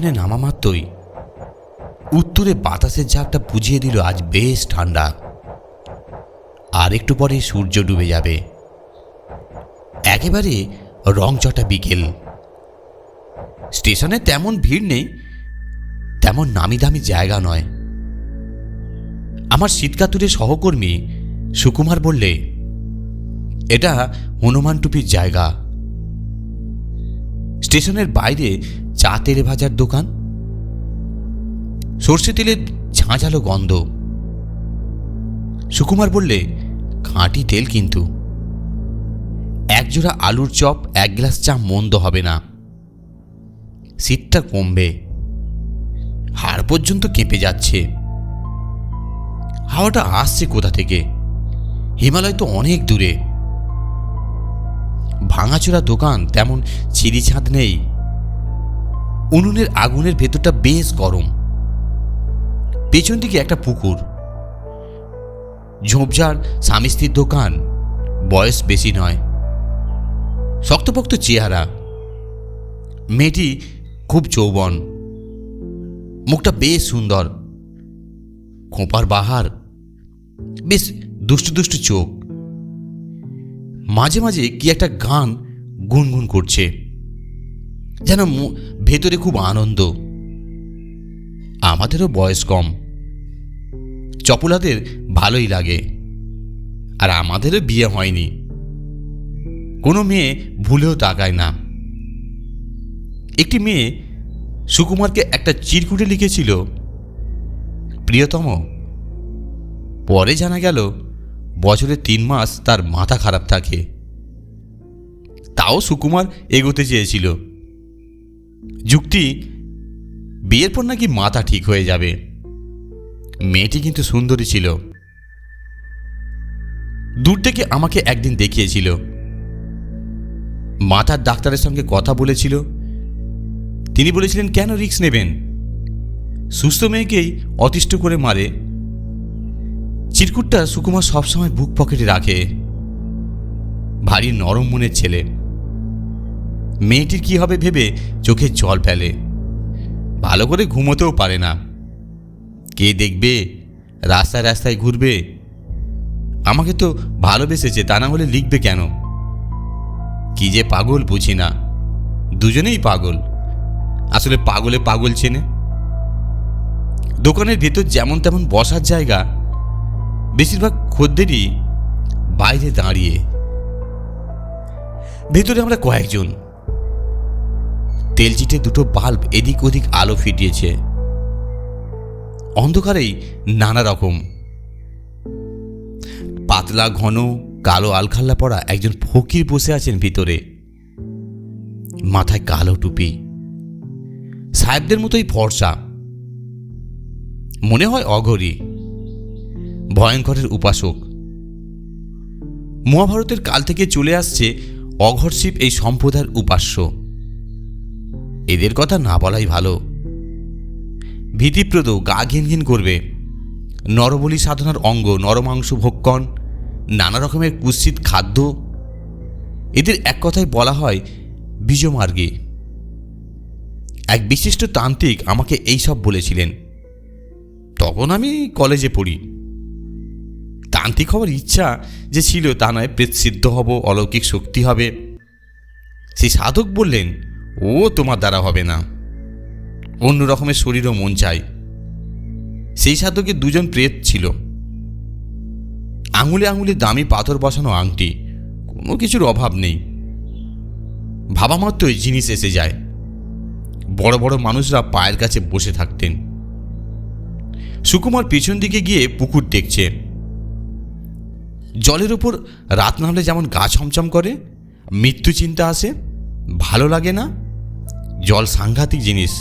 স্টেশনে নামা মাত্রই উত্তরে বাতাসের ঝাপটা বুঝিয়ে দিল আজ বেশ ঠান্ডা। আর একটু পরে সূর্য ডুবে যাবে। একেবারে রংচটা বিকেল। স্টেশনে তেমন ভিড় নেই, তেমন নামি দামি জায়গা নয়। আমার শীতকাতুরে সহকর্মী সুকুমার বললে, এটা হনুমান টুপির জায়গা। স্টেশনের বাইরে চা তেলে ভাজার দোকান, সর্ষে তেলের ঝাঁঝালো গন্ধ। সুকুমার বললে, খাঁটি তেল কিন্তু। একজোড়া আলুর চপ, এক গ্লাস চা মন্দ হবে না। শীতটা কমবে, হাড় পর্যন্ত কেঁপে যাচ্ছে। হাওয়াটা আসছে কোথা থেকে? হিমালয় তো অনেক দূরে। ভাঙাচোরা দোকান, তেমন ছিঁড়ি ছাদ নেই। উনুনের আগুনের ভেতরটা বেশ গরম। পেছন দিকে একটা পুকুর, ঝোপঝাড়, স্বামী স্ত্রীর দোকান। বয়স বেশি নয়, শক্তপোক্ত চেহারা। মেয়েটি খুব যৌবন, মুখটা বেশ সুন্দর, খোঁপার বাহার, বেশ দুষ্টু দুষ্টু চোখ। মাঝে মাঝে কি একটা গান গুনগুন করছে, যেন ভেতরে খুব আনন্দ। আমাদেরও বয়স কম, চপলাদের ভালোই লাগে। আর আমাদেরও বিয়ে হয়নি, কোনো মেয়ে ভুলেও তাকায় না। একটি মেয়ে সুকুমারকে একটা চিরকুটে লিখেছিল, প্রিয়তম। পরে জানা গেল বছরে 3 মাস তার মাথা খারাপ থাকে। তাও সুকুমার এগোতে চেয়েছিল, যুক্তি বিয়ের পর নাকি মাথা ঠিক হয়ে যাবে। মেয়েটি কিন্তু সুন্দরী ছিল। দূর থেকে আমাকে একদিন দেখিয়েছিল, মাথার ডাক্তারের সঙ্গে কথা বলেছিল। তিনি বলেছিলেন, কেন রিস্ক নেবেন, সুস্থ মেয়েকেই অতিষ্ঠ করে মারে। চিরকুটটা সুকুমার সবসময় বুক পকেটে রাখে। ভারী নরম মনের ছেলে। মেয়েটির কি হবে ভেবে চোখে জল ফেলে। ভালো করে ঘুমোতেও পারে না। কে দেখবে, রাস্তায় রাস্তায় ঘুরবে। আমাকে তো ভালোবেসেছে, তা না হলে লিখবে কেন? কি যে পাগল বুঝি না। দুজনেই পাগল, আসলে পাগলে পাগল চেনে। দোকানের ভেতর যেমন তেমন বসার জায়গা, বেশিরভাগ খদ্দেরই বাইরে দাঁড়িয়ে। ভেতরে আমরা কয়েকজন। তেলচিটে দুটো বাল্ব এদিক ওদিক আলো ফিটিয়েছে। অন্ধকারেই নানা রকম। পাতলা ঘন কালো আলখাল্লা পরা একজন ফকির বসে আছেন ভিতরে, মাথায় কালো টুপি, সাহেবদের মতোই ফর্সা। মনে হয় অঘরী, ভয়ঙ্করের উপাসক। মহাভারতের কাল থেকে চলে আসছে অঘর শিব এই সম্প্রদায়ের উপাস্য। এদের কথা না বলাই ভালো। ভীতিপ্রদ, গা ঘিনঘিন করবে। নরবলি সাধনার অঙ্গ, নরমাংস ভক্ষণ, নানা রকমের কুৎসিত খাদ্য। এদের এক কথায় বলা হয় বীজমার্গী। এক বিশিষ্ট তান্ত্রিক আমাকে এইসব বলেছিলেন। তখন আমি কলেজে পড়ি। তান্ত্রিক হওয়ার ইচ্ছা যে ছিল তা নয়, প্রেত সিদ্ধ হব, অলৌকিক শক্তি হবে। সেই সাধক বললেন, ও তোমার দ্বারা হবে না, অন্য রকমের শরীর ও মন চাই। সেই সাধকের 2জন প্রেত ছিল। আঙুলে আঙুলে দামি পাথর বসানো আংটি, কোনো কিছুর অভাব নেই। ভাবা মাত্রই জিনিস এসে যায়। বড় বড় মানুষরা পায়ের কাছে বসে থাকতেন। সুকুমার পিছন দিকে গিয়ে পুকুর দেখছে। জলের ওপর রাত না হলে যেমন গা ছমছম করে, মৃত্যু চিন্তা আসে, ভালো লাগে না। জল সাংঘাতিক জিনিস,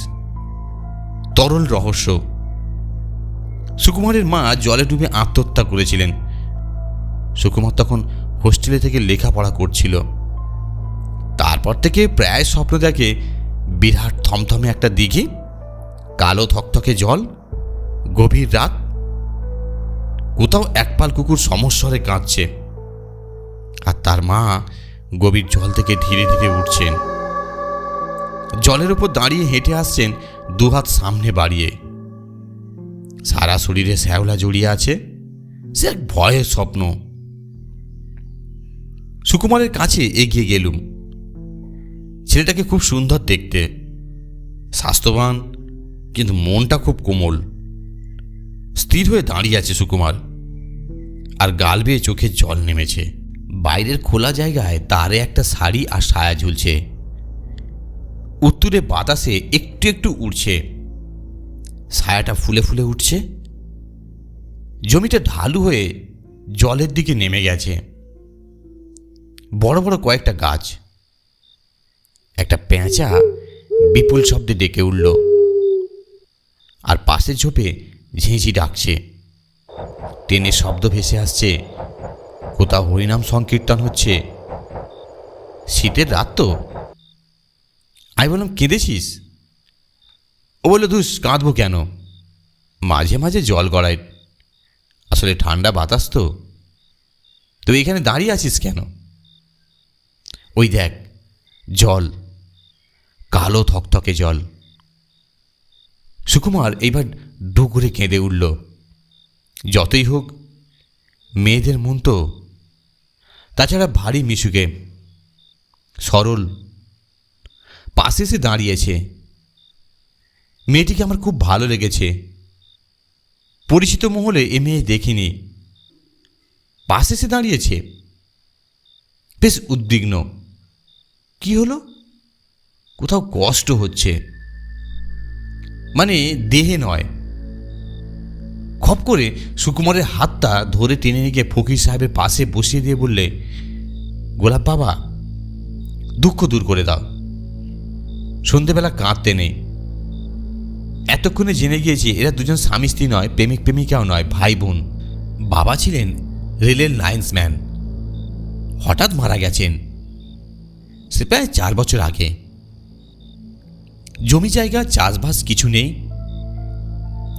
তরল রহস্য। সুকুমারের মা জলে ডুবে আত্মহত্যা করেছিলেন। সুকুমার তখন হোস্টেলে থেকে লেখাপড়া করছিল। তারপর থেকে প্রায় স্বপ্ন দেখে বিরাট থমথমে একটা দিঘি, কালো থকথকে জল, গভীর রাত, কোথাও একপাল কুকুর সমস্বরে কাঁদছে, আর তার মা গভীর জল থেকে ধীরে ধীরে উঠছেন। জলের উপর দাঁড়িয়ে হেঁটে আসছেন দুহাত সামনে বাড়িয়ে। সারা শরীরে শ্যাওলা জড়িয়ে আছে, সে এক ভয়ের স্বপ্ন। সুকুমারের কাছে এগিয়ে গেলুম। ছেলেটাকে খুব সুন্দর দেখতে, স্বাস্থ্যবান, কিন্তু মনটা খুব কোমল। স্থির হয়ে দাঁড়িয়ে আছে সুকুমার, আর গাল বেয়ে চোখে জল নেমেছে। বাইরের খোলা জায়গায় তারে একটা শাড়ি আর সায়া ঝুলছে। উত্তুরে বাতাসে একটু একটু উড়ছে, ছায়াটা ফুলে ফুলে উঠছে। জমিটা ঢালু হয়ে জলের দিকে নেমে গেছে। বড় বড় কয়েকটা গাছ। একটা পেঁচা বিপুল শব্দে ডেকে উঠল, আর পাশের ঝোপে ঝিঁঝি ডাকছে। ট্রেনের শব্দ ভেসে আসছে, কোথাও হরিনাম সংকীর্তন হচ্ছে। শীতের রাত তো। আমি বললাম, কেঁদেছিস? ও বলল, ধুস, কাঁদবো কেন, মাঝে মাঝে জল গড়ায়, আসলে ঠান্ডা বাতাস তো। তুই এখানে দাঁড়িয়ে আছিস কেন? ওই দেখ জল, কালো থকথকে জল। সুকুমার এইবার ডু করে কেঁদে উঠল। যতই হোক মেয়েদের মন তো, তাছাড়া ভারী মিশুকে, সরল। পাশে এসে দাঁড়িয়েছে। মেয়েটিকে আমার খুব ভালো লেগেছে। পরিচিত মহলে এ মেয়ে দেখিনি। পাশে এসে দাঁড়িয়েছে, বেশ উদ্বিগ্ন। কি হলো? কোথাও কষ্ট হচ্ছে, মানে দেহে নয়। খপ করে সুকুমারের হাতটা ধরে টেনে নিয়ে গিয়ে ফকির সাহেবের পাশে বসিয়ে দিয়ে বললে, গোলাপ বাবা, দুঃখ দূর করে দাও, সন্ধেবেলা কাঁদতে নেই। এতক্ষণে জেনে গিয়েছি এরা দুজন স্বামী স্ত্রী নয়, প্রেমিক প্রেমিকাও নয়, ভাই বোন। বাবা ছিলেন রেলের লাইন্সম্যান, হঠাৎ মারা গেছেন, সে প্রায় 4 বছর আগে। জমি জায়গা চাষবাস কিছু নেই,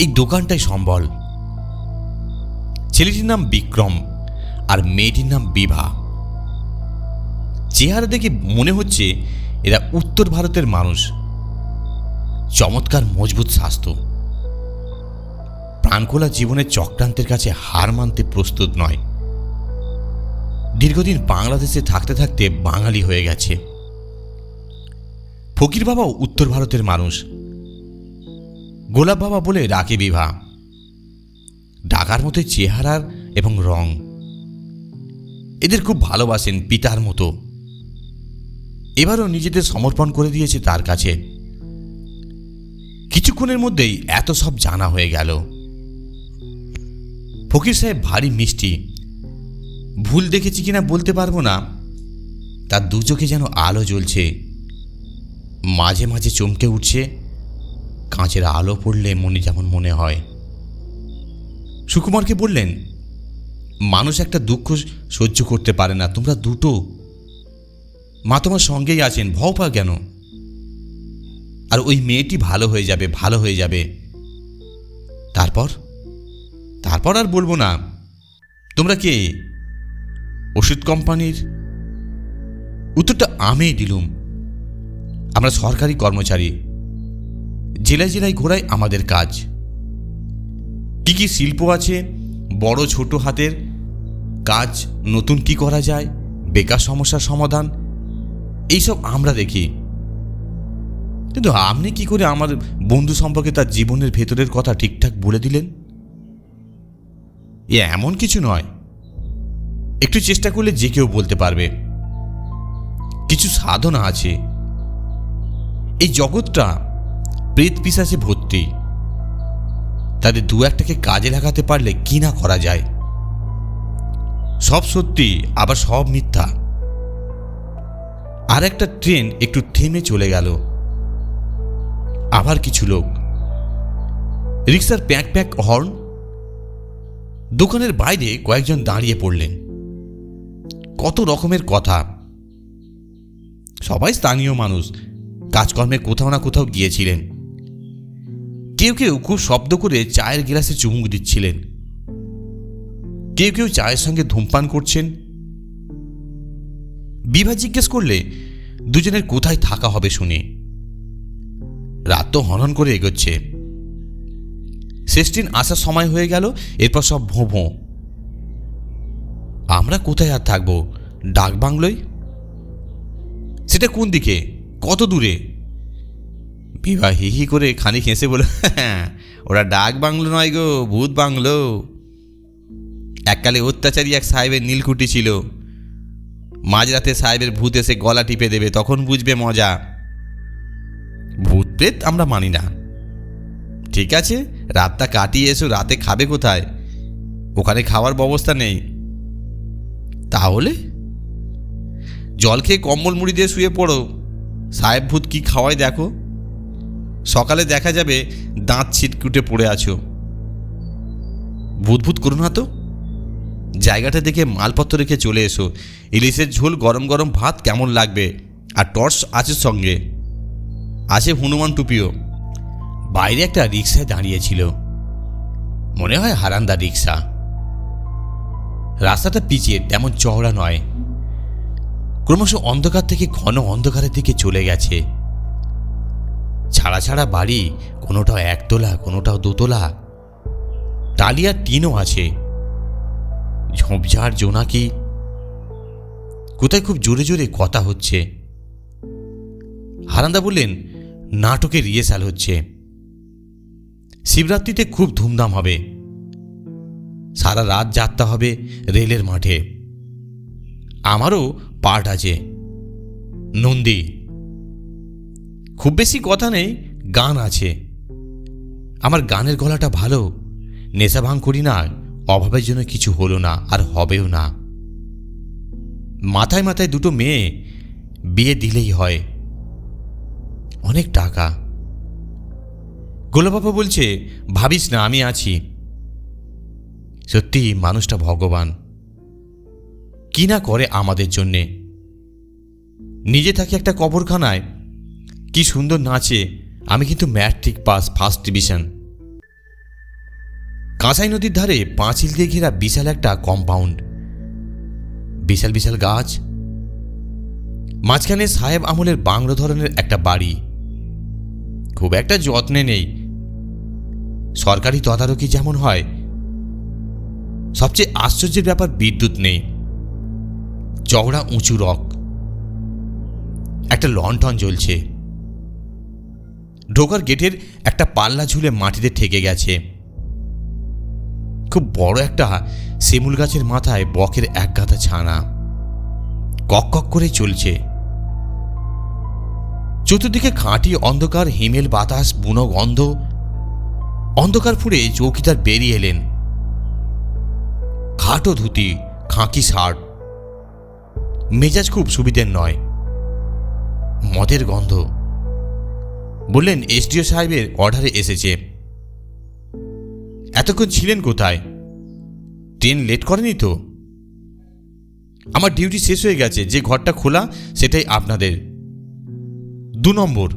এই দোকানটাই সম্বল। ছেলেটির নাম বিক্রম আর মেয়েটির নাম বিভা। চেহারা দেখে মনে হচ্ছে এরা উত্তর ভারতের মানুষ। চমৎকার মজবুত স্বাস্থ্য, প্রাণখোলা জীবনের চক্রান্তের কাছে হার মানতে প্রস্তুত নয়। দীর্ঘদিন বাংলাদেশে থাকতে থাকতে বাঙালি হয়ে গেছে। ফকির বাবাও উত্তর ভারতের মানুষ, গোলাপ বাবা বলে ডাকে বিভা। ডাকার মতো চেহারার এবং রং। এদের খুব ভালোবাসেন পিতার মতো। এবারও নিজেদের সমর্পণ করে দিয়েছে তার কাছে। কিছুক্ষণের মধ্যেই এত সব জানা হয়ে গেল। ফকির সাহেব ভারী মিষ্টি। ভুল দেখেছি কিনা বলতে পারবো না, তার দু চোখে যেন আলো জ্বলছে, মাঝে মাঝে চমকে উঠছে। কাঁচের আলো পড়লে মনে যেমন মনে হয়। সুকুমারকে বললেন, মানুষ একটা দুঃখ সহ্য করতে পারে না, তোমরা দুটো। মা তোমার সঙ্গেই আছেন, ভও পা কেন? আর ওই মেয়েটি ভালো হয়ে যাবে, ভালো হয়ে যাবে। তারপর তারপর আর বলবো না। তোমরা কে? ওষুধ কোম্পানির? উত্তরটা আমি দিলুম। আমরা সরকারি কর্মচারী, জেলায় জেলায় ঘোরাই আমাদের কাজ। কি কি শিল্প আছে, বড় ছোট হাতের কাজ, নতুন কি করা যায়, বেকার সমস্যার সমাধান, এইসব আমরা দেখি। কিন্তু আপনি কি করে আমার বন্ধু সম্পর্কে তার জীবনের ভেতরের কথা ঠিকঠাক বলে দিলেন? এ এমন কিছু নয়, একটু চেষ্টা করলে যে কেউ বলতে পারবে। কিছু সাধনা আছে। এই জগৎটা প্রেত পিশাচে ভর্তি। তাদের দু একটাকে কাজে লাগাতে পারলে কি না করা যায়। সব সত্যি, আবার সব মিথ্যা। আর একটা ট্রেন একটু থেমে চলে গেল। আবার কিছু লোক, রিক্সার প্যাঁক প্যাঁক হর্ন। দোকানের বাইরে কয়েকজন দাঁড়িয়ে পড়লেন। কত রকমের কথা। সবাই স্থানীয় মানুষ, কাজকর্মে কোথাও না কোথাও গিয়েছিলেন। কেউ কেউ খুব শব্দ করে চায়ের গ্লাসে চুমুক দিচ্ছিলেন। কেউ কেউ চায়ের সঙ্গে ধূমপান করছেন। বিভা জিজ্ঞেস করলে দুজনের কোথায় থাকা হবে শুনে। রাত তো হনহন করে এগোচ্ছে। শেষ ট্রেন আসার সময় হয়ে গেল। এরপর সব ভোঁ ভোঁ। আমরা কোথায় আর থাকবো? ডাক বাংলোয়। সেটা কোন দিকে, কত দূরে? বিভা হি হি করে খানিক হেসে বলে, ওরা ডাক বাংলো নয় গো, ভূত বাংলো। এককালে অত্যাচারী এক সাহেবের নীলকুঠি ছিল। মাঝরাতে সাহেবের ভূত এসে গলা টিপে দেবে, তখন বুঝবে মজা। ভূত প্রেত আমরা মানি না। ঠিক আছে, রাতটা কাটিয়ে এসো। রাতে খাবে কোথায়? ওখানে খাওয়ার ব্যবস্থা নেই। তাহলে জল খেয়ে কম্বল মুড়ি দিয়ে শুয়ে পড়ো। সাহেব ভূত কি খাওয়ায় দেখো। সকালে দেখা যাবে দাঁত ছিটকুটে পড়ে আছো। ভূত ভূত করো না তো। জায়গাটা দেখে মালপত্র রেখে চলে এসো। ইলিশের ঝোল, গরম গরম ভাত কেমন লাগবে, আর টর্চ আছে সঙ্গে, আছে হনুমান টুপিও। বাইরে একটা রিক্সায় দাঁড়িয়েছিল, মনে হয় হারান্দা রিক্সা। রাস্তাটা পিচের, তেমন চওড়া নয়। ক্রমশ অন্ধকার থেকে ঘন অন্ধকারের দিকে চলে গেছে। ছাড়া ছাড়া বাড়ি, কোনোটাও একতলা, কোনোটাও দোতলা। টালিয়ার টিনও আছে। ঝোপঝাড় জোনাকি। কোথায় খুব জোরে জোরে কথা হচ্ছে। হারান্দা বললেন, নাটকের রিহার্সাল হচ্ছে। শিবরাত্রিতে খুব ধুমধাম হবে। সারা রাত যাত্রা হবে রেলের মাঠে। আমারও পার্ট আছে, নন্দী। খুব বেশি কথা নেই, গান আছে। আমার গানের গলাটা ভালো। নেশা ভাঙ করি না, অভাবের জন্য কিছু হলো না, আর হবেও না। মাথায় মাথায় দুটো মেয়ে, বিয়ে দিলেই হয়। অনেক টাকা। গোলাবাবু বলছে, ভাবিস না, আমি আছি। সত্যি মানুষটা ভগবান। কি না করে আমাদের জন্যে। নিজে থাকি একটা কবরখানায়, কি সুন্দর নাচে। আমি কিন্তু matric pass, first division. Kansai নদীর ধারে পাঁচিল দিয়ে ঘেরা বিশাল একটা কম্পাউন্ড। বিশাল বিশাল গাছ। মাঝখানে সাহেব আমলের বাংলো ধরনের একটা বাড়ি। খুব একটা যত্নে নেই। সরকারি তদারকি যেমন হয়। সবচেয়ে আশ্চর্যের ব্যাপার, বিদ্যুৎ নেই। চওড়া উঁচু রক। একটা লণ্ঠন জ্বলছে। ঢোকার গেটের একটা পাল্লা ঝুলে মাটিতে ঠেকে গেছে। খুব বড় একটা শিমুল গাছের মাথায় বকের এক গাদা ছানা কক কক করে চলছে। চতুর্দিকে খাঁটি অন্ধকার, হিমেল বাতাস, বুনো গন্ধ। অন্ধকার ফুঁড়ে চৌকিদার বেরিয়ে এলেন। খাটো ধুতি, খাঁকি শার্ট। মেজাজ খুব সুবিধের নয়, মদের গন্ধ। বললেন, এসডিও সাহেবের অর্ডারে এসেছে। এতক্ষণ ছিলেন কোথায়? ট্রেন লেট করেনি তো? আমার ডিউটি শেষ হয়ে গেছে। যে ঘরটা খোলা সেটাই আপনাদের। 2 নম্বর।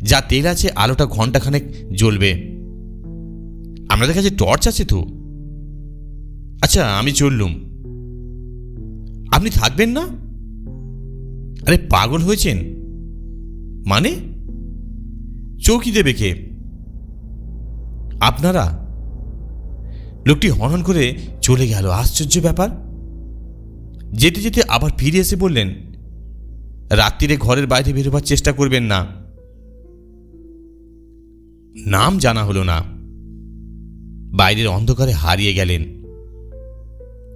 যা তেল আছে, আলোটা ঘন্টাখানেক জ্বলবে। আপনাদের কাছে টর্চ আছে তো? আচ্ছা, আমি চললুম। আপনি থাকবেন না? আরে পাগল হয়েছেন? মানে চৌকি দেবে কে? আপনারা। লোকটি হনহন করে চলে গেল। আশ্চর্য ব্যাপার। যেতে যেতে আবার ফিরে এসে বললেন, রাত্রিরে ঘরের বাইরে বেরোবার চেষ্টা করবেন না। নাম জানা হলো না। বাইরের অন্ধকারে হারিয়ে গেলেন।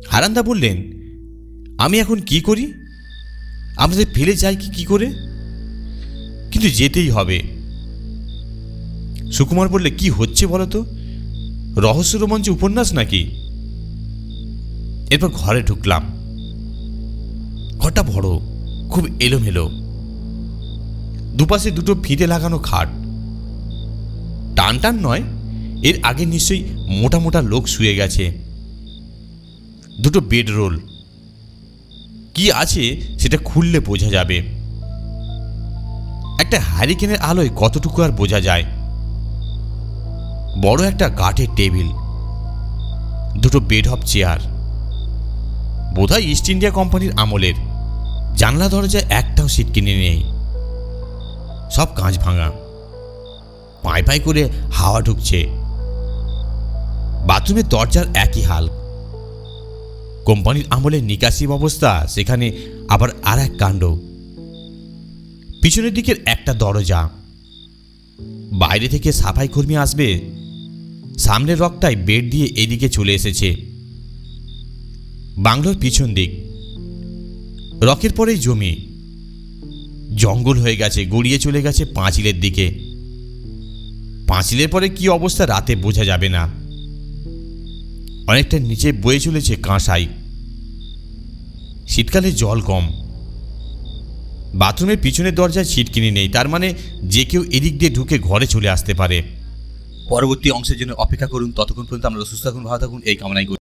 হারান্দা বললেন, আমি এখন কি করি? আপনাদের ফেলে যাই কি করে? কিন্তু যেতেই হবে। সুকুমার বললে, কি হচ্ছে বলো তো? রহস্য রোমাঞ্চ উপন্যাস নাকি? এরপর ঘরে ঢুকলাম। ঘরটা বড়, খুব এলোমেলো। দুপাশে দুটো ফিতে লাগানো খাট। টান টান নয়, এর আগে নিশ্চয়ই মোটা মোটা লোক শুয়ে গেছে। দুটো বেড রোল। কি আছে সেটা খুললে বোঝা যাবে। একটা হ্যারিকেনের আলোয় কতটুকু আর বোঝা যায়। বড় একটা কাঠের টেবিল, দুটো বেড অফ চেয়ার, বোধহয় ইস্ট ইন্ডিয়া কোম্পানির আমলের। জানলা দরজায় একটাও সিট কিনে নেই, সব কাঁচ ভাঙা। পাঁয় পাঁয় করে হাওয়া ঢুকছে। বাথরুমের দরজার একই হাল। কোম্পানির আমলের নিকাশি ব্যবস্থা, সেখানে আবার আর এক কাণ্ড। পিছনের দিকের একটা দরজা, বাইরে থেকে সাফাই কর্মী আসবে, সামনের রকটায় বেড দিয়ে এদিকে চলে এসেছে। বাংলোর পিছন দিক, রকের পরেই জমি, জঙ্গল হয়ে গেছে, গড়িয়ে চলে গেছে পাঁচিলের দিকে। পাঁচিলের পরে কি অবস্থা রাতে বোঝা যাবে না। অনেকটা নিচে বয়ে চলেছে কাঁসাই। শীতকালে জল কম। বাথরুমের পিছনের দরজায় ছিটকিনি নেই, তার মানে যে কেউ এদিক দিয়ে ঢুকে ঘরে চলে আসতে পারে। পরবর্তী অংশের জন্য অপেক্ষা করুন। ততক্ষণ পর্যন্ত আমরা সুস্থ থাকুন, ভালো থাকুন এই কামনাই করি।